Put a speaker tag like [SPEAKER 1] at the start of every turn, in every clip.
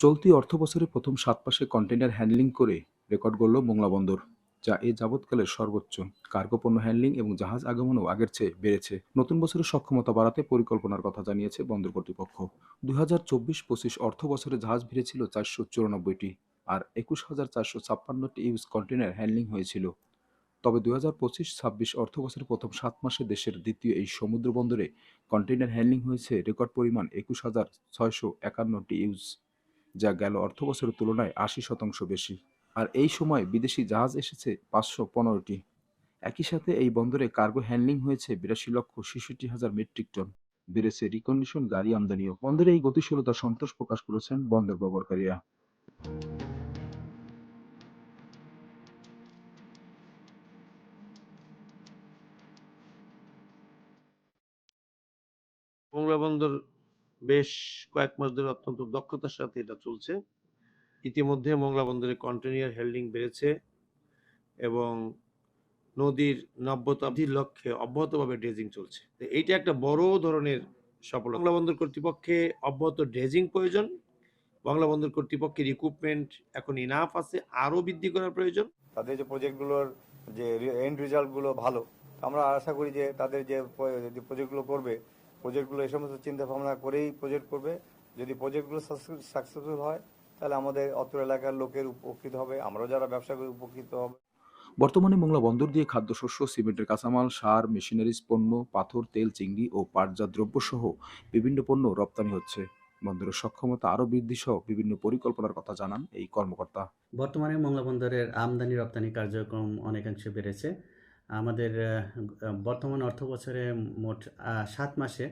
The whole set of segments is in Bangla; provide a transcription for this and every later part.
[SPEAKER 1] চলতি অর্থবছরে প্রথম ৭ মাসে কন্টেইনার হ্যান্ডলিং করে রেকর্ড গড়ল মোংলা বন্দর, যা এ যাবৎকালের সর্বোচ্চ। কার্গো পণ্য হ্যান্ডলিং এবং জাহাজ আগমনও আগের চেয়ে বেড়েছে। নতুন বছরের সক্ষমতা বাড়াতে পরিকল্পনার কথা জানিয়েছে বন্দর কর্তৃপক্ষ। ২০২৪-২৫ অর্থবছরে জাহাজ ভিড়েছিল ৪৯৪টি, আর ২১,৪৫৬টি ইউজ কন্টেইনার হ্যান্ডলিং হয়েছিল। তবে ২০২৫-২৬ অর্থবছরের প্রথম ৭ মাসে দেশের দ্বিতীয় এই সমুদ্র বন্দরে কন্টেইনার হ্যান্ডলিং হয়েছে রেকর্ড পরিমাণ ২১,৬৫১টি ইউজ, যা গেল অর্থবছরের তুলনায় ৮০% বেশি। আর এই সময় বিদেশি জাহাজ এসেছে ৫১৫টি। একই সাথে এই বন্দরে কার্গো হ্যান্ডলিং হয়েছে ৮২,৬৬,০০০ মেট্রিক টন। বেড়েছে রিকন্ডিশন গাড়ি আমদানিও। বন্দরে এই গতিশীলতা সন্তোষ প্রকাশ করেছেন বন্দর ব্যবহারকারীরা।
[SPEAKER 2] মোংলা বন্দর বেশ কয়েক মাস ধরে অত্যন্ত দক্ষতার সাথে এটা চলছে। ইতিমধ্যে মোংলা বন্দরে কন্টেইনার হ্যান্ডলিং বেড়েছে এবং নদীর নাব্যতা বৃদ্ধির লক্ষ্যে অব্যাহতভাবে ড্রেজিং চলছে। এইটা একটা বড় ধরনের সফলতা। বাংলা বন্দর কর্তৃপক্ষে অব্যাহত ড্রেজিং প্রয়োজন। বাংলা বন্দর কর্তৃপক্ষের ইকুইপমেন্ট এখন ইনাফ আছে, আরো বৃদ্ধি করার প্রয়োজন।
[SPEAKER 3] তাদের যে প্রজেক্টগুলোর যে এন্ড রেজাল্টগুলো ভালো, আমরা আশা করি যে তাদের যে প্রজেক্টগুলো করবে, প্রজেক্টগুলো এই সমস্ত চিন্তা ভাবনা করেই প্রজেক্ট করবে। যদি প্রজেক্টগুলো সাকসেসফুল হয়, তাহলে আমাদের অত্র এলাকার লোকের উপকৃত হবে, আমরাও যারা ব্যবসা করি উপকৃত হবে।
[SPEAKER 1] বর্তমানে মোংলা বন্দর দিয়ে খাদ্যশস্য, সিমেন্টের কাঁচামাল, সার, মেশিনারিজ পণ্য, পাথর, তেল, চিংড়ি ও পাটজাত দ্রব্য সহ বিভিন্ন পণ্য রপ্তানি হচ্ছে। বন্দরের সক্ষমতা আরও বৃদ্ধি সহ বিভিন্ন পরিকল্পনার কথা জানান এই কর্মকর্তা।
[SPEAKER 4] বর্তমানে মোংলা বন্দরের আমদানি রপ্তানি কার্যক্রম অনেকাংশে বেড়েছে। আমাদের বর্তমান অর্থবছরে মোট ৭ মাসে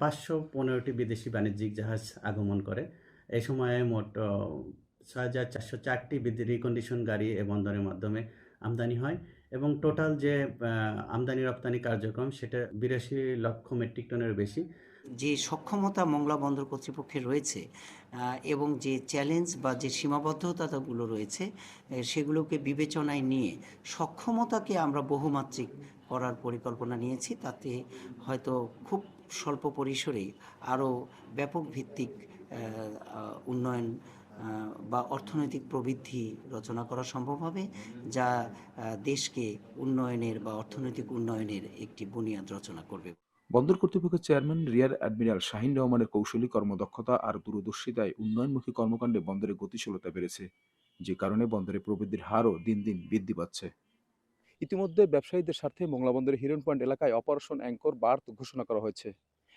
[SPEAKER 4] ৫১৫টি বিদেশি বাণিজ্যিক জাহাজ আগমন করে। এই সময়ে মোট ৬,৪০৪টি রিকন্ডিশন গাড়ি এ বন্দরের মাধ্যমে আমদানি হয় এবং টোটাল যে আমদানি রপ্তানি কার্যক্রম সেটা ৮২ লক্ষ মেট্রিক টনের বেশি।
[SPEAKER 5] যে সক্ষমতা মোংলা বন্দর কর্তৃপক্ষের রয়েছে এবং যে চ্যালেঞ্জ বা যে সীমাবদ্ধতাগুলো রয়েছে সেগুলোকে বিবেচনায় নিয়ে সক্ষমতাকে আমরা বহুমাত্রিক করার পরিকল্পনা নিয়েছি। তাতে হয়তো খুব স্বল্প পরিসরেই আরও ব্যাপক ভিত্তিক উন্নয়ন বা অর্থনৈতিক প্রবৃদ্ধি রচনা করা সম্ভব হবে, যা দেশকে উন্নয়নের বা অর্থনৈতিক উন্নয়নের একটি বুনিয়াদ রচনা করবে।
[SPEAKER 1] বন্দর কর্তৃপক্ষের চেয়ারম্যান রিয়ার অ্যাডমিরাল শাহিন রহমানের কৌশলী কর্মদক্ষতা আর দূরদর্শিতায় উন্নয়নমুখী কর্মকাণ্ডে বন্দরে গতিশীলতা বেড়েছে, যে কারণে বন্দরে প্রবৃদ্ধির হারও দিন দিন বৃদ্ধি পাচ্ছে। ইতিমধ্যে ব্যবসায়ীদের স্বার্থে মোংলা বন্দরের হিরন পয়েন্ট এলাকায় অপারেশন অ্যাঙ্কর বার্থ ঘোষণা করা হয়েছে।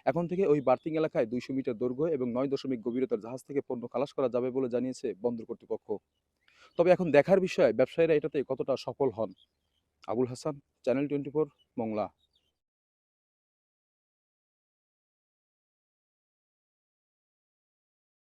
[SPEAKER 1] এখন থেকে ওই বার্থিং এলাকায় ২০০ মিটার দৈর্ঘ্য এবং ৯ গভীরতার জাহাজ থেকে পণ্য খালাস করা যাবে বলে জানিয়েছে বন্দর কর্তৃপক্ষ। তবে এখন দেখার বিষয় ব্যবসায়ীরা এটাতে কতটা সফল হন। আবুল হাসান, চ্যানেল 24, মোংলা।